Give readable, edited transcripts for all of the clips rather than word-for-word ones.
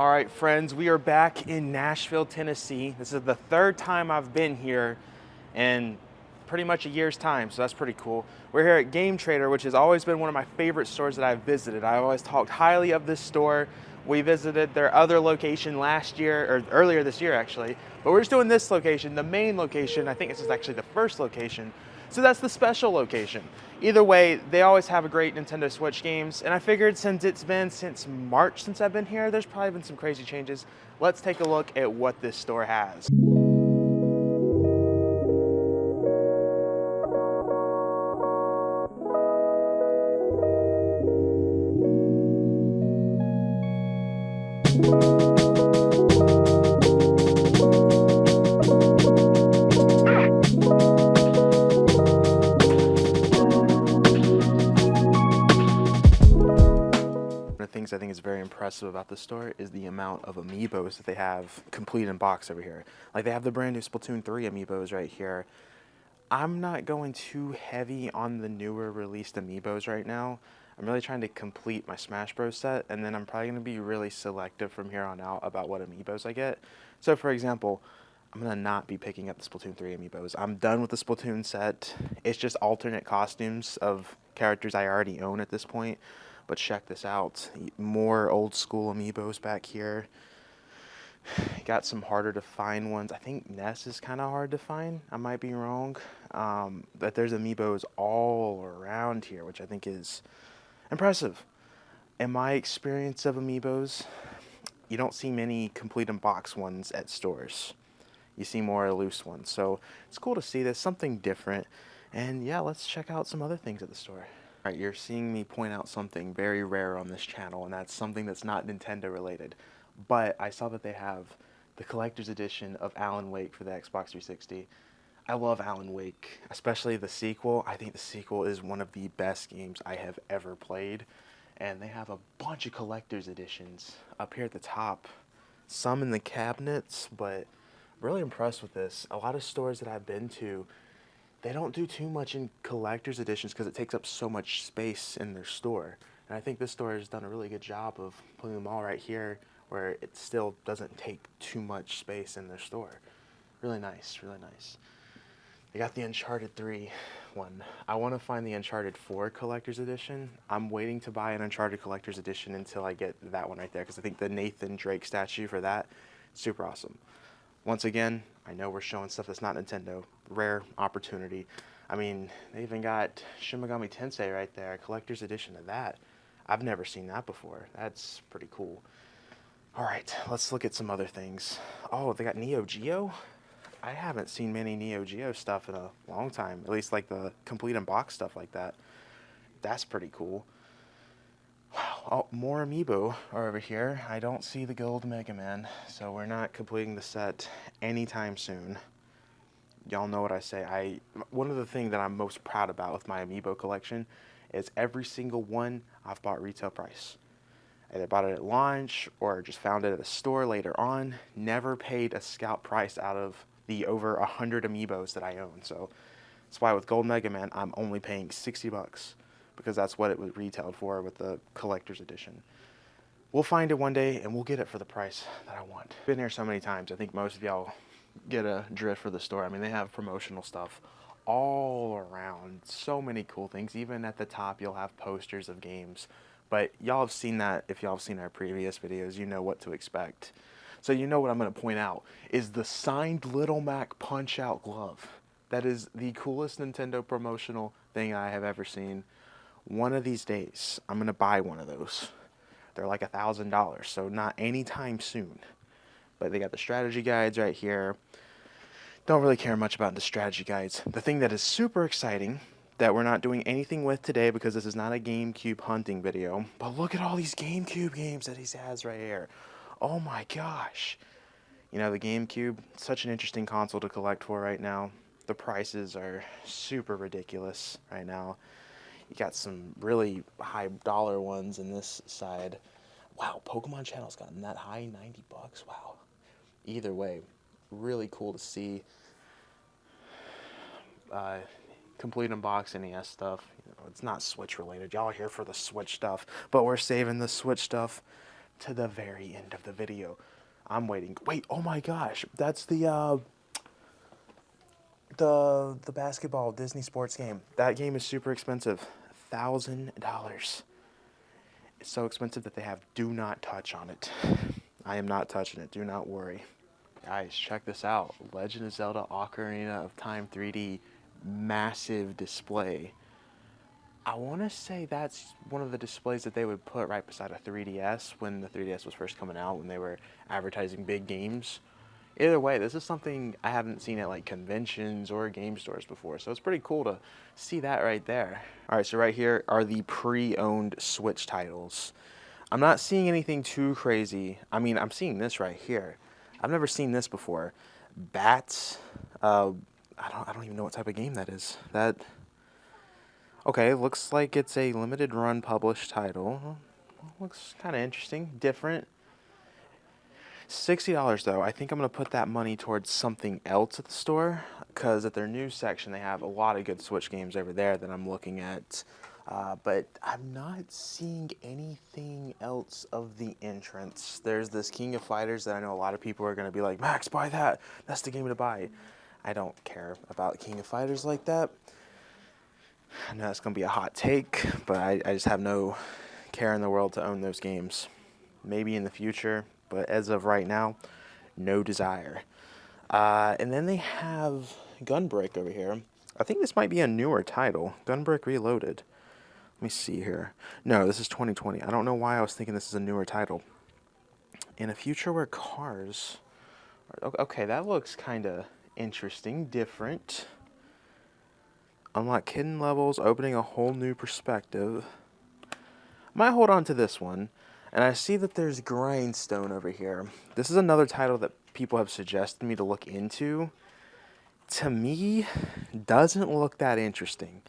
All right, friends, we are back in Nashville, Tennessee. This is the third time I've been here in pretty much a year's time, so that's pretty cool. We're here at Game Trader, which has always been one of my favorite stores that I've visited. I've always talked highly of this store. We visited their other location last year, or earlier this year actually, but we're just doing this location, the main location. I think this is actually the first location. So that's the special location. Either way, they always have a great Nintendo Switch games, and I figured since it's been since March since I've been here, there's probably been some crazy changes. Let's take a look at what this store has. One of the things I think is very impressive about the store is the amount of amiibos that they have complete in box over here. Like they have the brand new Splatoon 3 amiibos right here. I'm not going too heavy on the newer released amiibos right now. I'm really trying to complete my Smash Bros set, and then I'm probably going to be really selective from here on out about what amiibos I get. So for example, I'm going to not be picking up the Splatoon 3 amiibos. I'm done with the Splatoon set. It's just alternate costumes of characters I already own at this point. But check this out, more old school amiibos back here. Got some harder to find ones. I think Ness is kind of hard to find. I might be wrong. But there's amiibos all around here, which I think is impressive. In my experience of amiibos, you don't see many complete in box ones at stores. You see more loose ones. So it's cool to see this, something different. And yeah, let's check out some other things at the store. All right, you're seeing me point out something very rare on this channel, and that's something that's not Nintendo related. But I saw that they have the collector's edition of Alan Wake for the Xbox 360. I love Alan Wake, especially the sequel. I think the sequel is one of the best games I have ever played. And they have a bunch of collector's editions up here at the top. Some in the cabinets, but really impressed with this. A lot of stores that I've been to, they don't do too much in collector's editions because it takes up so much space in their store. And I think this store has done a really good job of putting them all right here where it still doesn't take too much space in their store. Really nice, really nice. They got the Uncharted 3 one. I want to find the Uncharted 4 collector's edition. I'm waiting to buy an Uncharted collector's edition until I get that one right there because I think the Nathan Drake statue for that, super awesome. Once again, I know we're showing stuff that's not Nintendo. Rare opportunity. I mean, they even got Shin Megami Tensei right there, a collector's edition of that. I've never seen that before. That's pretty cool. All right, let's look at some other things. Oh, they got Neo Geo? I haven't seen many Neo Geo stuff in a long time, at least like the complete in box stuff like that. That's pretty cool. Wow, oh, more amiibo are over here. I don't see the gold Mega Man, so we're not completing the set anytime soon. Y'all know what I say. One of the things that I'm most proud about with my amiibo collection is every single one I've bought retail price. Either bought it at launch or just found it at a store later on. Never paid a scalp price out of the over 100 amiibos that I own. So that's why with Gold Mega Man, I'm only paying 60 bucks because that's what it was retailed for with the collector's edition. We'll find it one day and we'll get it for the price that I want. Been here so many times. I think most of y'all get a drift for the store. I mean, they have promotional stuff all around. So many cool things. Even at the top, you'll have posters of games. But y'all have seen that. If y'all have seen our previous videos, you know what to expect. So you know what I'm going to point out is the signed Little Mac Punch-Out glove. That is the coolest Nintendo promotional thing I have ever seen. One of these days, I'm going to buy one of those. They're like $1,000, so not anytime soon. But they got the strategy guides right here. Don't really care much about the strategy guides. The thing that is super exciting that we're not doing anything with today because this is not a GameCube hunting video, but look at all these GameCube games that he has right here. Oh my gosh. You know, the GameCube, such an interesting console to collect for right now. The prices are super ridiculous right now. You got some really high dollar ones in this side. Wow, Pokemon Channel's gotten that high, 90 bucks. Wow. Either way, really cool to see. Complete unbox NES stuff. You know, it's not Switch related. Y'all are here for the Switch stuff, but we're saving the Switch stuff to the very end of the video. I'm waiting. Wait, oh my gosh, that's the basketball Disney sports game. That game is super expensive, $1,000. It's so expensive that they have do not touch on it. I am not touching it, do not worry. Guys, check this out. Legend of Zelda Ocarina of Time 3D, massive display. I want to say that's one of the displays that they would put right beside a 3DS when the 3DS was first coming out, when they were advertising big games. Either way, this is something I haven't seen at like conventions or game stores before, so it's pretty cool to see that right there. All right, so right here are the pre-owned Switch titles. I'm not seeing anything too crazy. I mean, I'm seeing this right here. I've never seen this before. Bats. I don't even know what type of game that is. Okay, looks like it's a limited run published title. Looks kind of interesting, different. $60 though. I think I'm going to put that money towards something else at the store, because at their news section they have a lot of good Switch games over there that I'm looking at. But I'm not seeing anything else of the entrance. There's this King of Fighters that I know a lot of people are going to be like, Max, buy that. That's the game to buy. I don't care about King of Fighters like that. I know that's going to be a hot take, but I just have no care in the world to own those games. Maybe in the future, but as of right now, no desire. And then they have Gunbreak over here. I think this might be a newer title, Gunbreak Reloaded. Let me see here. No, this is 2020. I don't know why I was thinking this is a newer title. In a future where cars... Okay, that looks kind of interesting, different. Unlock hidden levels, opening a whole new perspective. Might hold on to this one. And I see that there's Grindstone over here. This is another title that people have suggested me to look into. To me, doesn't look that interesting.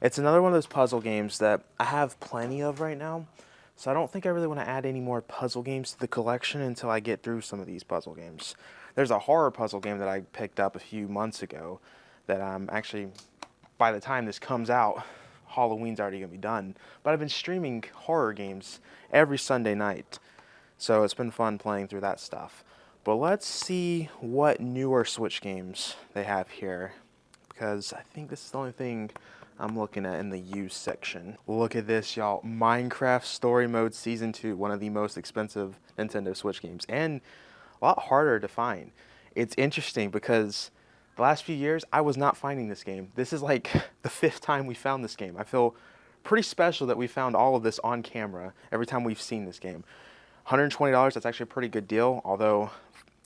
It's another one of those puzzle games that I have plenty of right now, so I don't think I really want to add any more puzzle games to the collection until I get through some of these puzzle games. There's a horror puzzle game that I picked up a few months ago that I'm actually, by the time this comes out, Halloween's already going to be done. But I've been streaming horror games every Sunday night, so it's been fun playing through that stuff. But let's see what newer Switch games they have here, because I think this is the only thing I'm looking at in the used section. Look at this, y'all. Minecraft Story Mode Season 2, one of the most expensive Nintendo Switch games, and a lot harder to find. It's interesting because the last few years, I was not finding this game. This is like the 5th time we found this game. I feel pretty special that we found all of this on camera every time we've seen this game. $120, that's actually a pretty good deal, although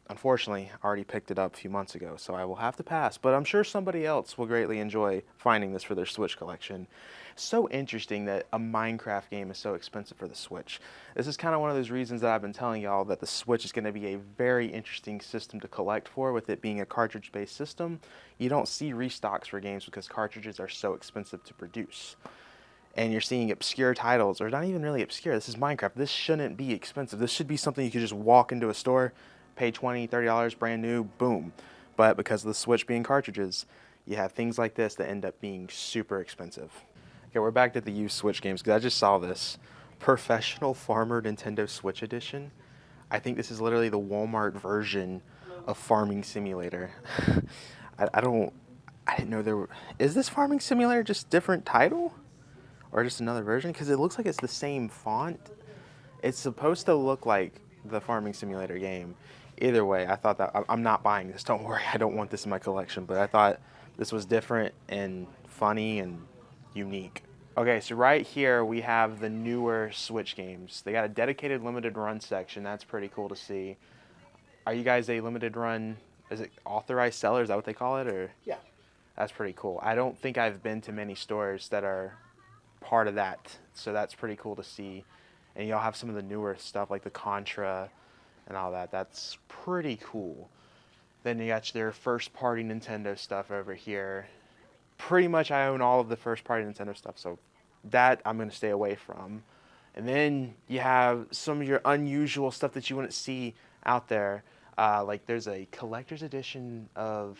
unfortunately, I already picked it up a few months ago, so I will have to pass. But I'm sure somebody else will greatly enjoy finding this for their Switch collection. So interesting that a Minecraft game is so expensive for the Switch. This is kind of one of those reasons that I've been telling y'all that the Switch is going to be a very interesting system to collect for, with it being a cartridge-based system. You don't see restocks for games because cartridges are so expensive to produce. And you're seeing obscure titles, or not even really obscure. This is Minecraft. This shouldn't be expensive. This should be something you could just walk into a store, pay $20, $30, brand new, boom. But because of the Switch being cartridges, you have things like this that end up being super expensive. Okay, we're back to the used Switch games, because I just saw this. Professional Farmer Nintendo Switch Edition. I think this is literally the Walmart version of Farming Simulator. I didn't know there were... Is this Farming Simulator just different title? Or just another version? Because it looks like it's the same font. It's supposed to look like the Farming Simulator game. Either way, I thought that... I'm not buying this, don't worry. I don't want this in my collection. But I thought this was different and funny and unique. Okay, so right here we have the newer Switch games. They got a dedicated limited run section. That's pretty cool to see. Are you guys a limited run... Is it authorized seller? Is that what they call it? Or Yeah. That's pretty cool. I don't think I've been to many stores that are part of that. So that's pretty cool to see. And y'all have some of the newer stuff like the Contra and all that. That's pretty cool. Then you got their first party Nintendo stuff over here. Pretty much I own all of the first party Nintendo stuff, so that I'm going to stay away from. And then you have some of your unusual stuff that you wouldn't see out there. Like there's a collector's edition of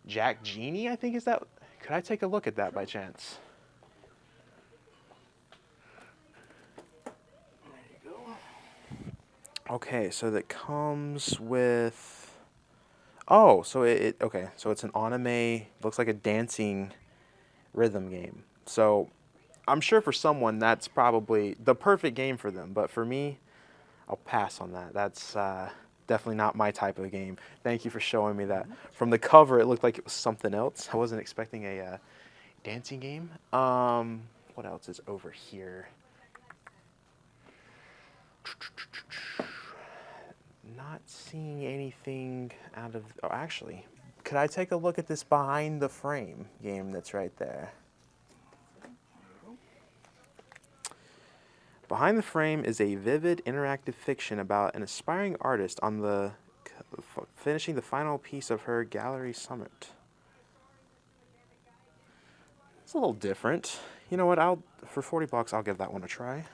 Jack Genie, I think is that. Could I take a look at that by chance? Okay, so that comes with, oh, so okay, so it's an anime, looks like a dancing rhythm game. So I'm sure for someone that's probably the perfect game for them, but for me, I'll pass on that. That's definitely not my type of game. Thank you for showing me that. From the cover, it looked like it was something else. I wasn't expecting a dancing game. What else is over here? Not seeing anything out of. Oh, actually, could I take a look at this behind the frame game that's right there? Behind the Frame is a vivid, interactive fiction about an aspiring artist on the finishing the final piece of her gallery summit. It's a little different. You know what? For 40 bucks, I'll give that one a try.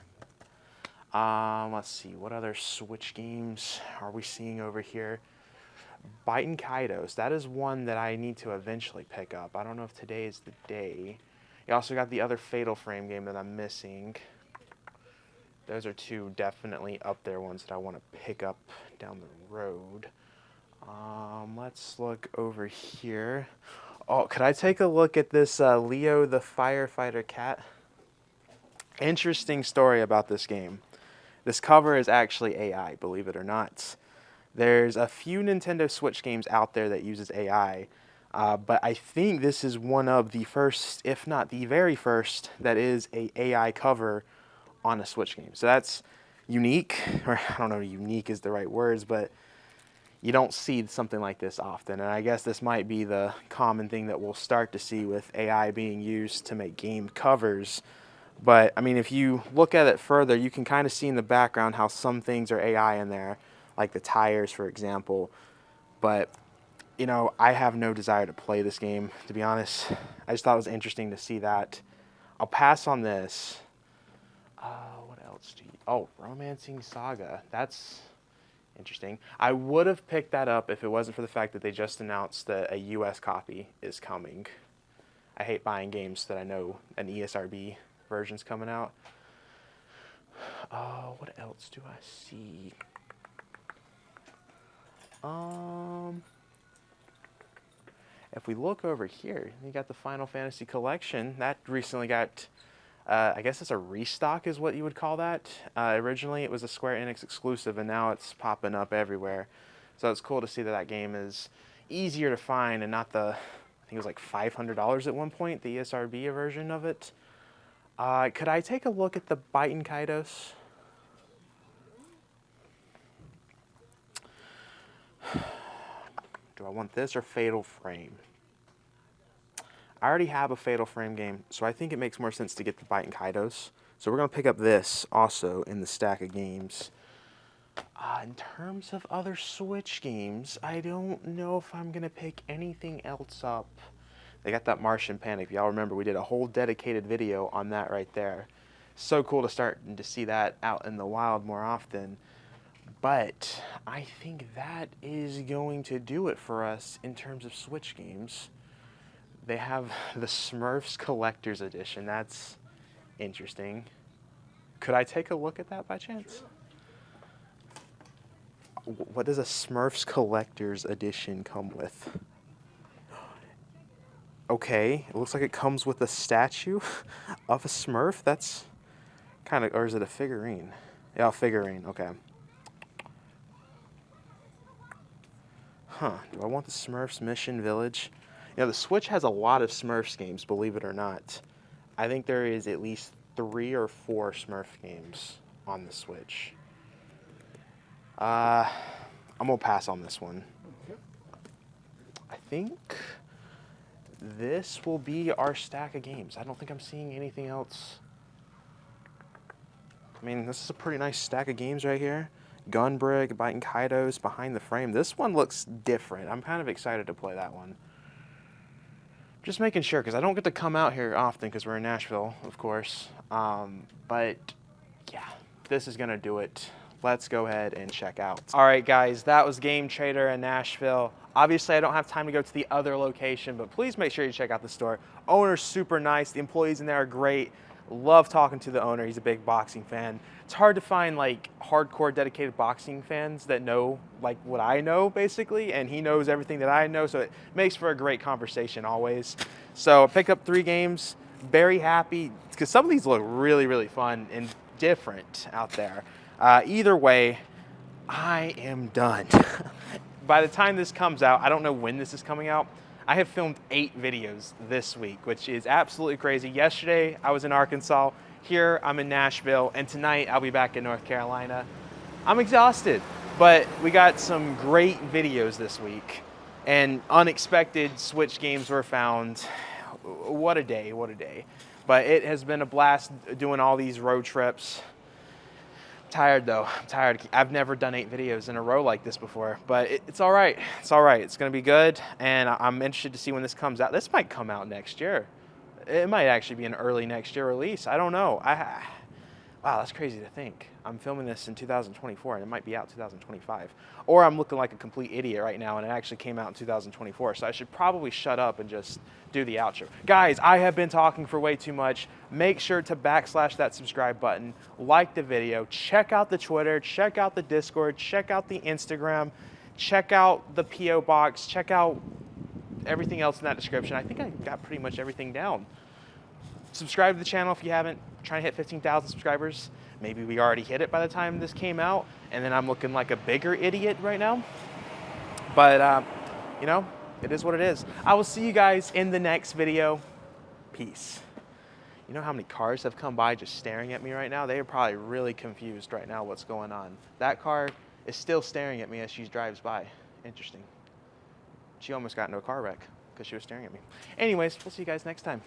Let's see, what other Switch games are we seeing over here? Biting Kaidos. That is one that I need to eventually pick up. I don't know if today is the day. You also got the other Fatal Frame game that I'm missing. Those are two definitely up there ones that I want to pick up down the road. Let's look over here. Oh, could I take a look at this Leo the Firefighter Cat? Interesting story about this game. This cover is actually AI, believe it or not. There's a few Nintendo Switch games out there that uses AI, but I think this is one of the first, if not the very first, that is a AI cover on a Switch game. So that's unique, or I don't know if unique is the right words, but you don't see something like this often. And I guess this might be the common thing that we'll start to see with AI being used to make game covers. But I mean, if you look at it further, you can kind of see in the background how some things are AI in there, like the tires, for example. But, you know, I have no desire to play this game, to be honest. I just thought it was interesting to see that. I'll pass on this. What else do you... Oh, Romancing Saga. That's interesting. I would have picked that up if it wasn't for the fact that they just announced that a US copy is coming. I hate buying games that I know an ESRB version's coming out. What else do I see? If we look over here, you got the Final Fantasy Collection. That recently got, I guess it's a restock is what you would call that. Originally it was a Square Enix exclusive, and now it's popping up everywhere. So it's cool to see that that game is easier to find and not the, I think it was like $500 at one point, the ESRB version of it. Could I take a look at the Biting Kaidos? Do I want this or Fatal Frame? I already have a Fatal Frame game, so I think it makes more sense to get the Biting Kaidos. So we're going to pick up this also in the stack of games. In terms of other Switch games, I don't know if I'm going to pick anything else up. They got that Martian Panic. If y'all remember, we did a whole dedicated video on that right there. So cool to start to see that out in the wild more often. But I think that is going to do it for us in terms of Switch games. They have the Smurfs Collector's Edition. That's interesting. Could I take a look at that by chance? What does a Smurfs Collector's Edition come with? Okay, it looks like it comes with a statue of a Smurf. That's kind of, or is it a figurine? Yeah, a figurine, okay. Huh, do I want the Smurfs Mission Village? You know, the Switch has a lot of Smurfs games, believe it or not. I think there is at least 3 or 4 Smurf games on the Switch. I'm going to pass on this one. I think this will be our stack of games. I don't think I'm seeing anything else. I mean, this is a pretty nice stack of games right here. Gunbrig, Biting Kaidos, Behind the Frame. This one looks different. I'm kind of excited to play that one. Just making sure, because I don't get to come out here often because we're in Nashville, of course. But, yeah, this is going to do it. Let's go ahead and check out. All right, guys, that was Game Trader in Nashville. Obviously, I don't have time to go to the other location, but please make sure you check out the store. Owner's super nice. The employees in there are great. Love talking to the owner. He's a big boxing fan. It's hard to find like hardcore dedicated boxing fans that know like what I know basically, and he knows everything that I know, so it makes for a great conversation always. So I picked up 3 games, very happy, because some of these look really, really fun and different out there. Either way, I am done. By the time this comes out, I don't know when this is coming out, I have filmed 8 videos this week, which is absolutely crazy. Yesterday, I was in Arkansas. Here, I'm in Nashville. And tonight, I'll be back in North Carolina. I'm exhausted, but we got some great videos this week. And unexpected Switch games were found. What a day, what a day. But it has been a blast doing all these road trips. Tired though, I'm tired. I've never done 8 videos in a row like this before, but it's all right. It's all right. It's gonna be good, and I'm interested to see when this comes out. This might come out next year. It might actually be an early next year release. I don't know. Wow, that's crazy to think. I'm filming this in 2024, and it might be out 2025. Or I'm looking like a complete idiot right now, and it actually came out in 2024, so I should probably shut up and just do the outro. Guys, I have been talking for way too much. Make sure to backslash that subscribe button, like the video, check out the Twitter, check out the Discord, check out the Instagram, check out the P.O. Box, check out everything else in that description. I think I got pretty much everything down. Subscribe to the channel if you haven't. I'm trying to hit 15,000 subscribers. Maybe we already hit it by the time this came out, and then I'm looking like a bigger idiot right now. But, you know, it is what it is. I will see you guys in the next video. Peace. You know how many cars have come by just staring at me right now? They are probably really confused right now what's going on. That car is still staring at me as she drives by. Interesting. She almost got into a car wreck because she was staring at me. Anyways, we'll see you guys next time.